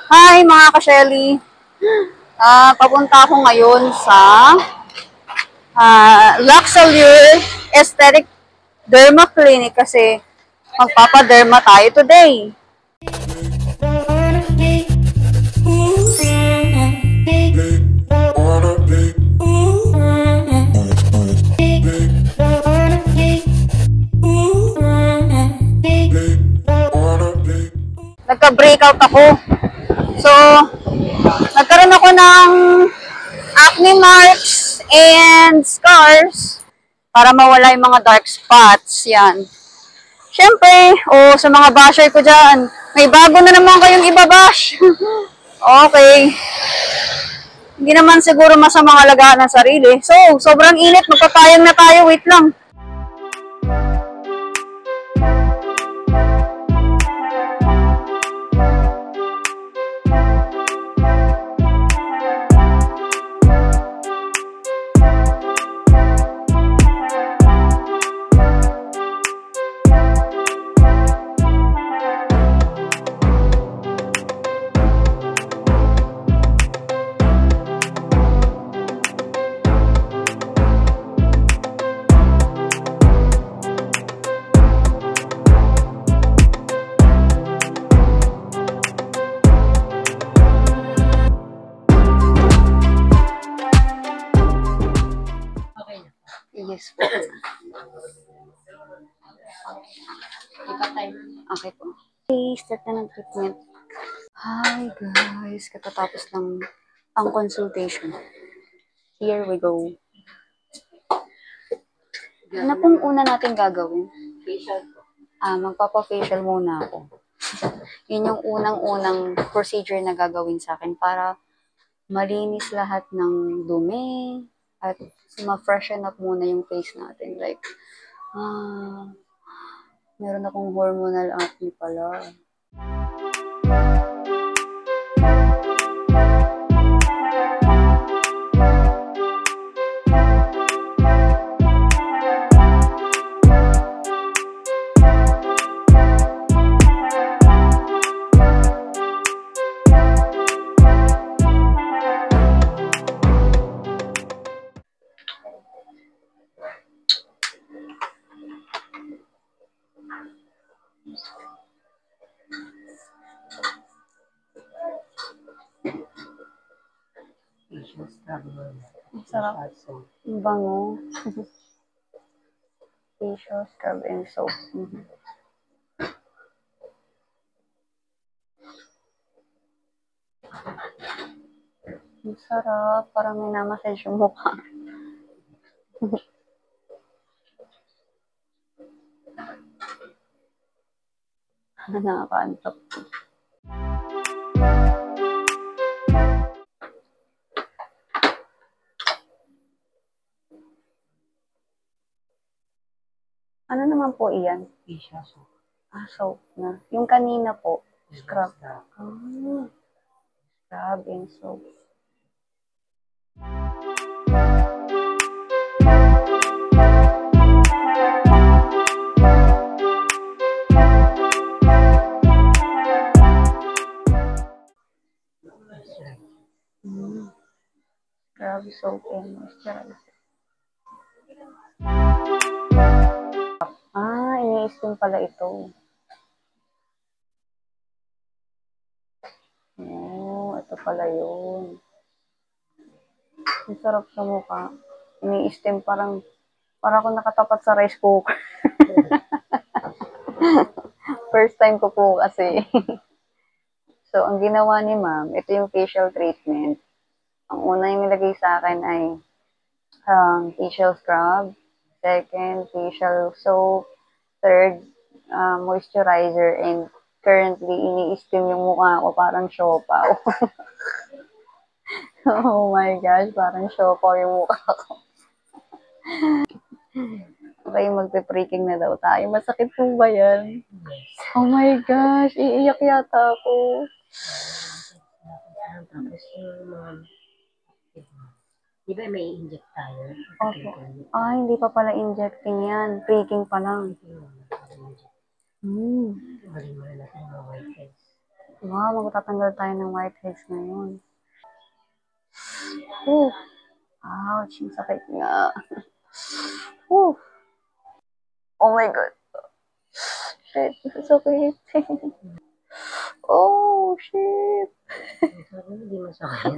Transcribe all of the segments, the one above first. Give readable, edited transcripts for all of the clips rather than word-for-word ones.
Hi mga ka-Shelly! Papunta ako ngayon sa Luxallure Aesthetic Derma Clinic kasi magpapa-derma tayo today. Nagka-breakout ako. So, nagkaroon ako ng acne marks and scars para mawala yung mga dark spots. Yan. Siyempre, sa mga basher ko dyan, may bago na naman kayong ibabash. Okay. Hindi naman siguro masamang alagaan ng sarili. So, sobrang init. Magpapayang na tayo. Wait lang. Yes po. Okay po. Okay, start na ng treatment. Hi guys, katatapos lang ang consultation. Here we go. Ano pong una natin gagawin? Facial po. Magpapa-facial muna ako. Yun yung unang-unang procedure na gagawin sa akin para malinis lahat ng dumi at ma-freshen up muna yung face natin. Like, meron akong hormonal acne pala. Sarap. Ang bango. Facial scrub and soap. Ang sarap. Parang may namassage yung mukha. Nakakaantok. Ano naman po iyan? Facial soap. Soap na. Yung kanina po, scrub. Scrub and soap. Scrub, soap, and moisturizer. Ini-steam pala ito. Ito pala yun. Ang sarap sa mukha. Ini-steam para akong nakatapat sa rice cooker. First time ko po kasi. So, ang ginawa ni ma'am, ito yung facial treatment. Ang una yung nilagay sa akin ay facial scrub. Second, facial soap. Third, moisturizer. And currently, ini-steam yung mukha ko parang siopaw. Oh my gosh, parang siopaw yung mukha ko. Okay, magpe-freaking na daw tayo. Masakit po ba yan? Oh my gosh, iiyak yata ako. Tapos yung di ba may inject tayo? Okay. Hindi pa pala injecting yan. Freaking pa lang. Galing mo na natin mga white heads. Wow, magtatanggal tayo ng whiteheads ngayon. Oh, ouch, yung sakit nga. Oh, oh my God. Shit, sakit. Oh, shit. Hindi masakit.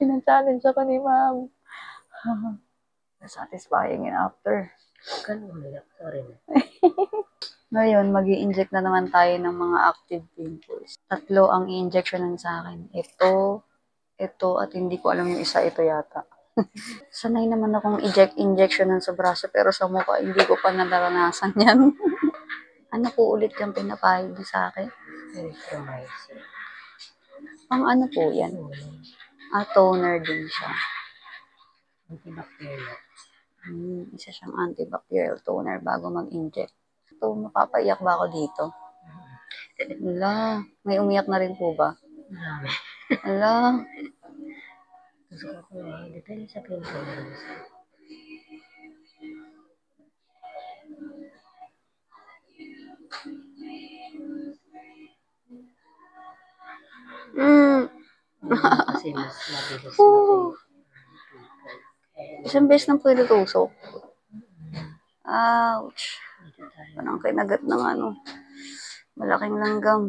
Sinachallenge ako ni ma'am. Satisfying in after. Ganun umiyak. Sorry na. Ngayon, mag-i-inject na naman tayo ng mga active pimples. 3 ang i-injectionan sa akin. Ito, at hindi ko alam yung isa, ito yata. Sanay naman akong injectionan sa braso, pero sa mukha, hindi ko pa naranasan yan. Ano po ulit yung pinapahid sa akin? Erythromycin. Pang ano po yan? Toner din siya. Antibacterial. Isa siyang antibacterial toner bago mag-inject. Ito, mapapaiyak ba ako dito? Ala, may umiyak na rin po ba? Marami. Ala, Gusto ko detalye sa pimples. Kasi mas mabilis isang beses nang pwede tusok. Ouch. dito tayo. Parang kinagat ng malaking langgam.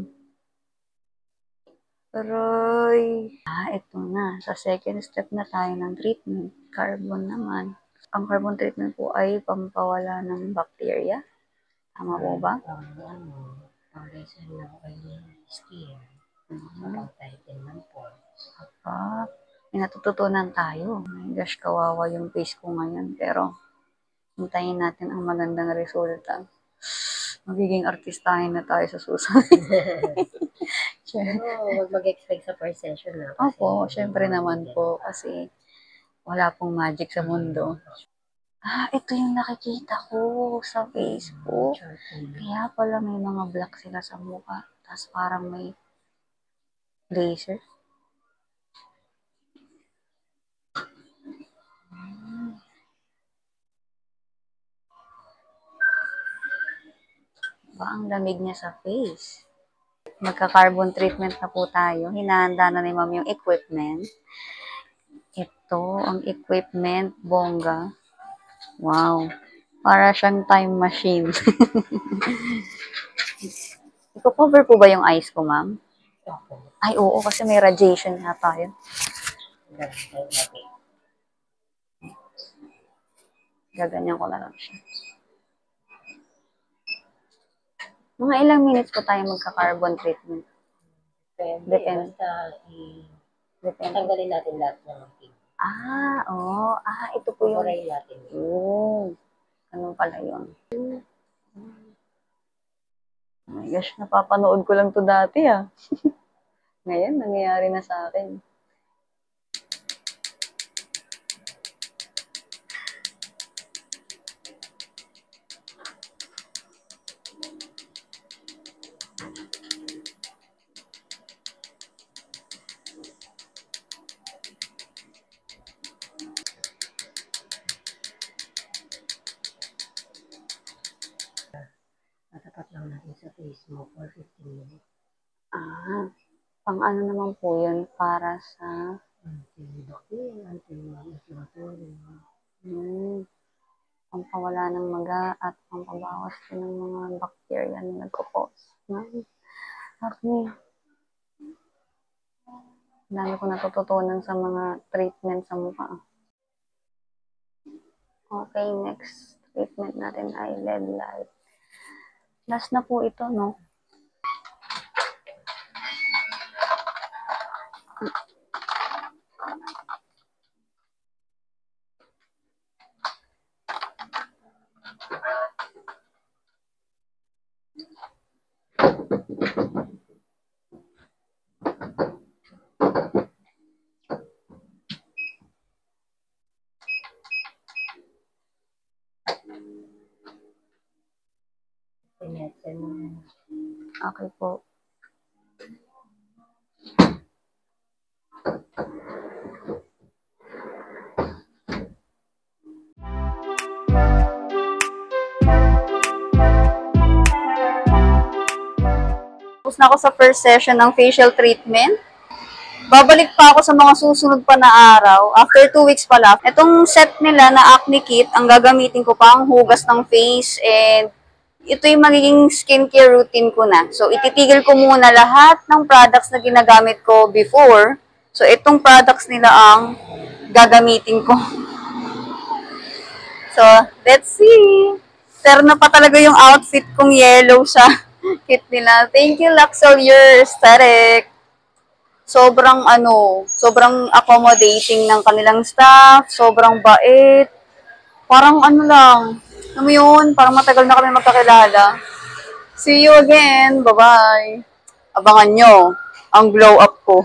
Aroy. Ito na. Sa second step na tayo ng treatment. Carbon naman. Ang carbon treatment po ay pampawala ng bacteria. Tama po ba? Pang-reason na oily skin. Pang-tighten ng pores. May natututunan tayo. My gosh, kawawa yung face ko ngayon. Pero, hintayin natin ang magandang resulta. Magiging artistahin na tayo sa susunod. Huwag mag-expect sa first session na. Opo, syempre naman po. Kasi, wala pong magic sa mundo. Ito yung nakikita ko sa Facebook. Kaya pala may mga black sila sa mukha. Tapos parang may laser. Ang lamig niya sa face. Magka-carbon treatment na po tayo. Hinahanda na ni ma'am yung equipment. Ito, ang equipment, bongga. Wow. Para siyang time machine. Iko-cover po ba yung eyes ko, ma'am? Ay, oo, kasi may radiation yata yun. Gaganyan ko na lang siya. Mga ilang minutes po tayo magka-carbon treatment? Depende. Basta tanggalin natin lahat ng mga Oo. Ito po yung... Oray natin. Ganun pala yun. Oh my gosh, napapanood ko lang to dati Ngayon, nangyayari na sa akin. Tatapat lang natin sa face mo for 15 minutes. Pang ano naman po yun para sa... Antibacterial, anti-inflammatory. Pampawala ng maga at pampabawas din ng mga bacteria na nagkakos ng acne. Dami ko natututunan sa mga treatment sa mukha. Okay, next treatment natin ay LED light. Last na po ito, no? Okay po. Tapos na ako sa first session ng facial treatment. Babalik pa ako sa mga susunod pa na araw. After 2 weeks pala. Itong set nila na acne kit, ang gagamitin ko pa ang hugas ng face and ito yung magiging skincare routine ko na. So, ititigil ko muna lahat ng products na ginagamit ko before. So, itong products nila ang gagamitin ko. So, let's see. Pero na pa talaga yung outfit kong yellow sa kit nila. Thank you, Luxolier Aesthetic. Sobrang accommodating ng kanilang staff, sobrang bait. Parang lang, alam mo yun, parang matagal na kami magkakilala. See you again, bye-bye. Abangan nyo ang glow up ko.